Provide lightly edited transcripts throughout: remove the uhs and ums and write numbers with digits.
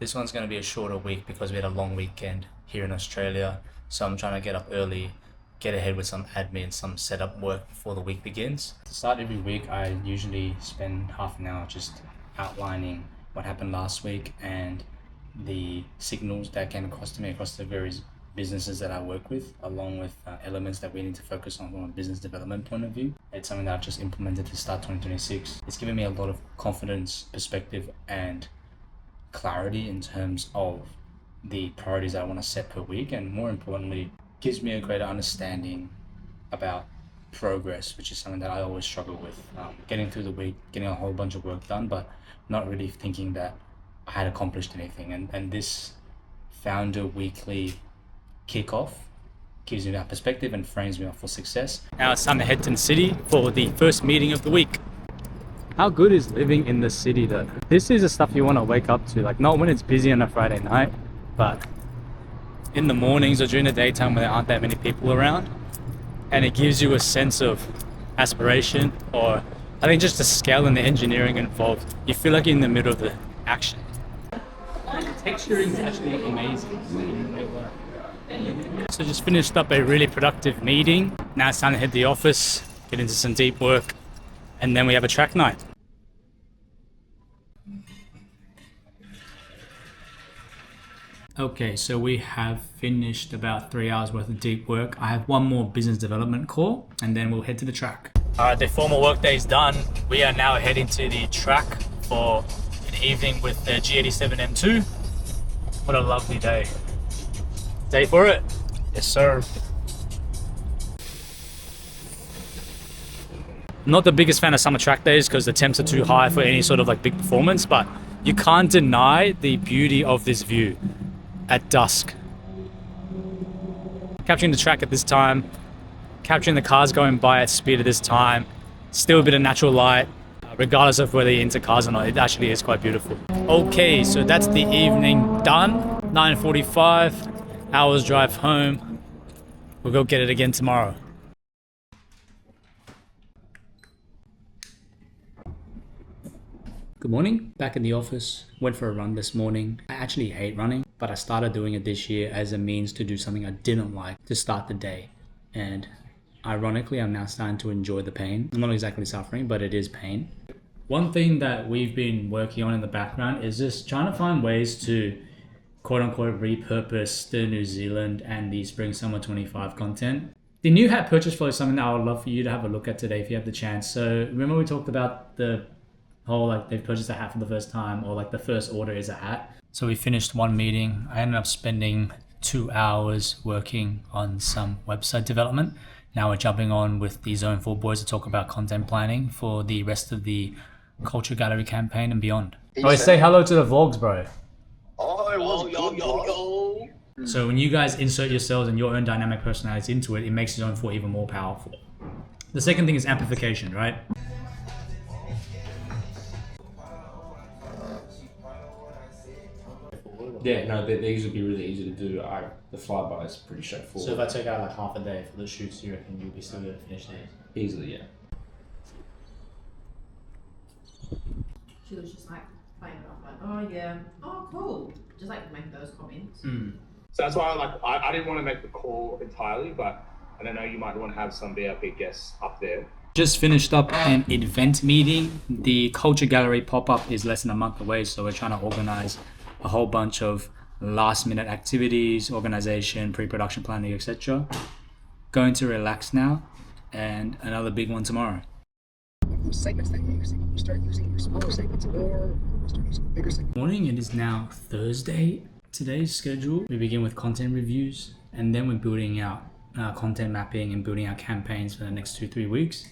This one's going to be a shorter week because we had a long weekend here in Australia. So I'm trying to get up early, get ahead with some admin, some setup work before the week begins. To start every week, I usually spend half an hour just outlining what happened last week and the signals that came across to me across the various businesses that I work with, along with elements that we need to focus on from a business development point of view. It's something that I've just implemented to start 2026. It's given me a lot of confidence, perspective, and clarity in terms of the priorities I want to set per week, and more importantly, gives me a greater understanding about progress, which is something that I always struggle with. Getting through the week, getting a whole bunch of work done, but not really thinking that I had accomplished anything. And this founder weekly kickoff gives me that perspective and frames me up for success. Now it's time to head to the city for the first meeting of the week. How good is living in the city though? This is the stuff you want to wake up to, like not when it's busy on a Friday night, but in the mornings or during the daytime when there aren't that many people around. And it gives you a sense of aspiration, or I think just the scale and the engineering involved. You feel like you're in the middle of the action. The texturing is actually amazing. So just finished up a really productive meeting. Now it's time to hit the office, get into some deep work, and then we have a track night. Okay, so we have finished about 3 hours worth of deep work. I have one more business development call, and then we'll head to the track. All right, the formal work day is done. We are now heading to the track for an evening with the G87 M2. What a lovely day. Day for it? Yes, sir. I'm not the biggest fan of summer track days because the temps are too high for any sort of like big performance, but you can't deny the beauty of this view at dusk. Capturing the track at this time, capturing the cars going by at speed at this time, still a bit of natural light, regardless of whether you're into cars or not. It actually is quite beautiful. Okay, so that's the evening done. 9:45, hours drive home. We'll go get it again tomorrow. Good morning, back in the office. Went for a run this morning. I actually hate running, but I started doing it this year as a means to do something I didn't like to start the day. And ironically, I'm now starting to enjoy the pain. I'm not exactly suffering, but it is pain. One thing that we've been working on in the background is just trying to find ways to quote unquote repurpose the New Zealand and the Spring Summer 25 content. The new hat purchase flow is something that I would love for you to have a look at today if you have the chance. So remember we talked about the whole like they've purchased a hat for the first time, or like the first order is a hat. So we finished one meeting. I ended up spending 2 hours working on some website development. Now we're jumping on with the Zone 4 boys to talk about content planning for the rest of the Culture Gallery campaign and beyond. Oh, say hello to the vlogs, bro. Oh, it was yo. So when you guys insert yourselves and your own dynamic personalities into it, it makes Zone 4 even more powerful. The second thing is amplification, right? Yeah, no, these would be really easy to do. The flyby is pretty straightforward. So if I take out like half a day for the shoots, you reckon you'll be still able to finish these? Easily, yeah. She was just like playing it off like, oh yeah, oh cool. Just like make those comments. So that's why I didn't want to make the call entirely, but I don't know, you might want to have some VIP guests up there. Just finished up an event meeting. The Culture Gallery pop-up is less than a month away, so we're trying to organize a whole bunch of last minute activities, organization, pre-production planning, etc. Going to relax now, and another big one tomorrow. Those segments that you're using, you start using your smaller segments or you start using bigger segments. Morning, it is now Thursday. Today's schedule, we begin with content reviews, and then we're building out content mapping and building out campaigns for the next 2-3 weeks.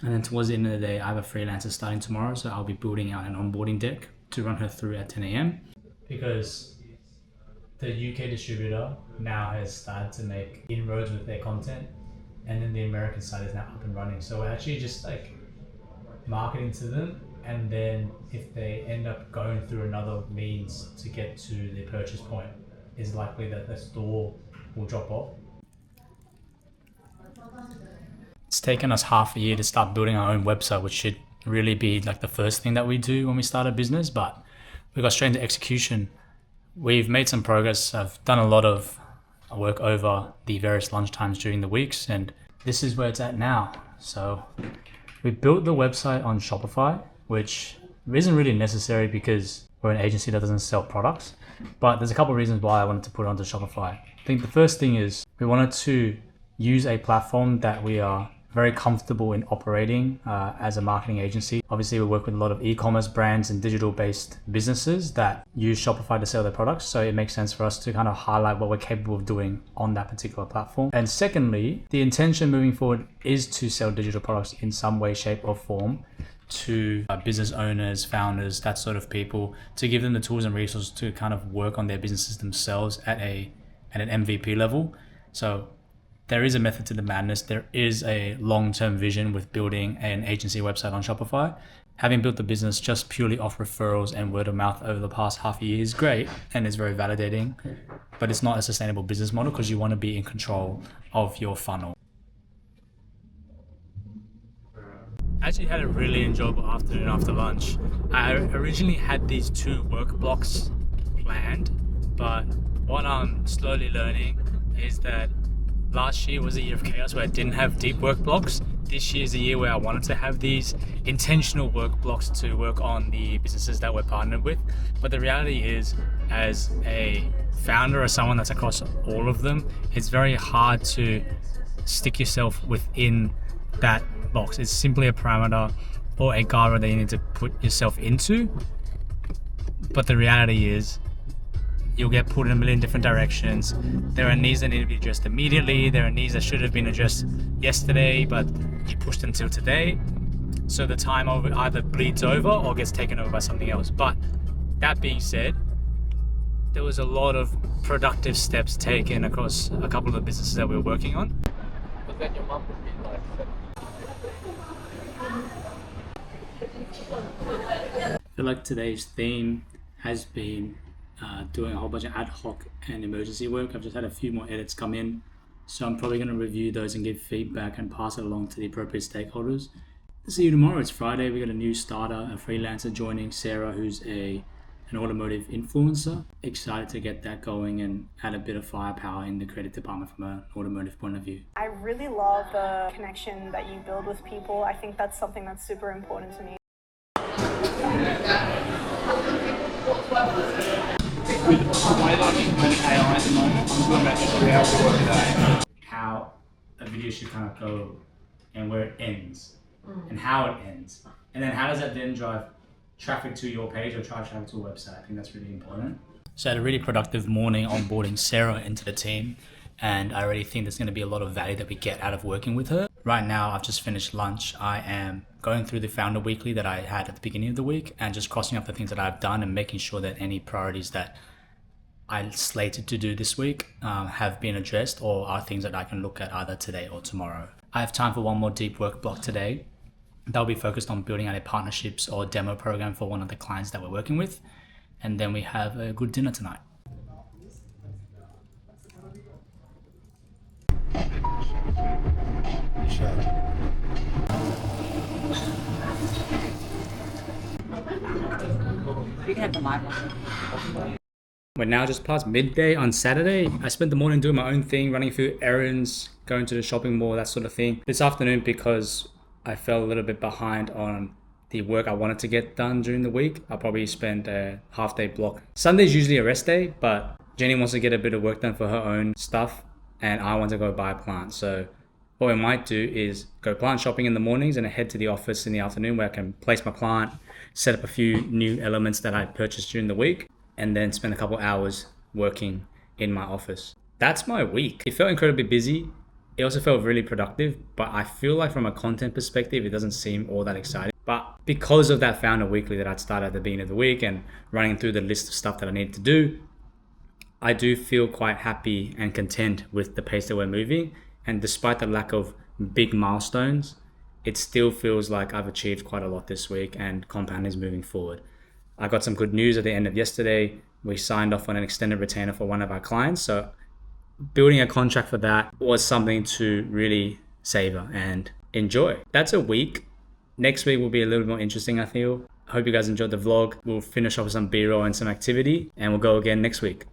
And then towards the end of the day, I have a freelancer starting tomorrow, so I'll be building out an onboarding deck to run her through at 10 a.m. Because the UK distributor now has started to make inroads with their content, and then the American side is now up and running. So we're actually just like marketing to them, and then if they end up going through another means to get to the purchase point, it's likely that the store will drop off. It's taken us half a year to start building our own website, which should really be like the first thing that we do when we start a business, but we got straight into execution We've made some progress. I've done a lot of work over the various lunchtimes during the weeks, and this is where it's at now. So we built the website on Shopify, which isn't really necessary because we're an agency that doesn't sell products. But there's a couple of reasons why I wanted to put it onto Shopify. I think the first thing is we wanted to use a platform that we are very comfortable in operating as a marketing agency. Obviously, we work with a lot of e-commerce brands and digital-based businesses that use Shopify to sell their products. So it makes sense for us to kind of highlight what we're capable of doing on that particular platform. And secondly, the intention moving forward is to sell digital products in some way, shape, or form to business owners, founders, that sort of people, to give them the tools and resources to kind of work on their businesses themselves at an MVP level. So there is a method to the madness. There is a long-term vision with building an agency website on Shopify. Having built the business just purely off referrals and word of mouth over the past half a year is great and is very validating, but it's not a sustainable business model because you want to be in control of your funnel. I actually had a really enjoyable afternoon after lunch. I originally had these 2 work blocks planned, but what I'm slowly learning is that last year was a year of chaos where I didn't have deep work blocks. This year is a year where I wanted to have these intentional work blocks to work on the businesses that we're partnered with. But the reality is, as a founder or someone that's across all of them, it's very hard to stick yourself within that box. It's simply a parameter or a guardrail that you need to put yourself into. But the reality is, you'll get pulled in a million different directions. There are needs that need to be addressed immediately. There are needs that should have been addressed yesterday, but you pushed until today. So the time over either bleeds over or gets taken over by something else. But that being said, there was a lot of productive steps taken across a couple of the businesses that we were working on. But then your mum would be like, I feel like today's theme has been doing a whole bunch of ad hoc and emergency work. I've just had a few more edits come in, so I'm probably going to review those and give feedback and pass it along to the appropriate stakeholders. See you tomorrow. It's Friday. We got a new starter, a freelancer joining, Sarah, who's an automotive influencer. Excited to get that going and add a bit of firepower in the creative department from an automotive point of view. I really love the connection that you build with people. I think that's something that's super important to me. With the way that I'm implementing AI at the moment, I'm doing about 3 hours of work a day. How a video should kind of go and where it ends and how it ends. And then how does that then drive traffic to your page or drive traffic to a website? I think that's really important. So I had a really productive morning onboarding Sarah into the team, and I already think there's going to be a lot of value that we get out of working with her. Right now, I've just finished lunch. I am going through the founder weekly that I had at the beginning of the week and just crossing off the things that I've done and making sure that any priorities that I slated to do this week have been addressed or are things that I can look at either today or tomorrow. I have time for one more deep work block today. That'll be focused on building out a partnerships or demo program for one of the clients that we're working with. And then we have a good dinner tonight. You can have the live one. We're now just past midday on Saturday. I spent the morning doing my own thing, running a few errands, going to the shopping mall, that sort of thing. This afternoon, because I fell a little bit behind on the work I wanted to get done during the week, I'll probably spend a half day block. Sunday's usually a rest day, but Jenny wants to get a bit of work done for her own stuff, and I want to go buy a plant. So what we might do is go plant shopping in the mornings and head to the office in the afternoon where I can place my plant, set up a few new elements that I purchased during the week, and then spend a couple hours working in my office. That's my week. It felt incredibly busy. It also felt really productive, but I feel like from a content perspective, it doesn't seem all that exciting. But because of that founder weekly that I'd started at the beginning of the week and running through the list of stuff that I needed to do, I do feel quite happy and content with the pace that we're moving. And despite the lack of big milestones, it still feels like I've achieved quite a lot this week and Compound is moving forward. I got some good news at the end of yesterday. We signed off on an extended retainer for one of our clients. So building a contract for that was something to really savor and enjoy. That's a week. Next week will be a little more interesting, I feel. I hope you guys enjoyed the vlog. We'll finish off with some B-roll and some activity, and we'll go again next week.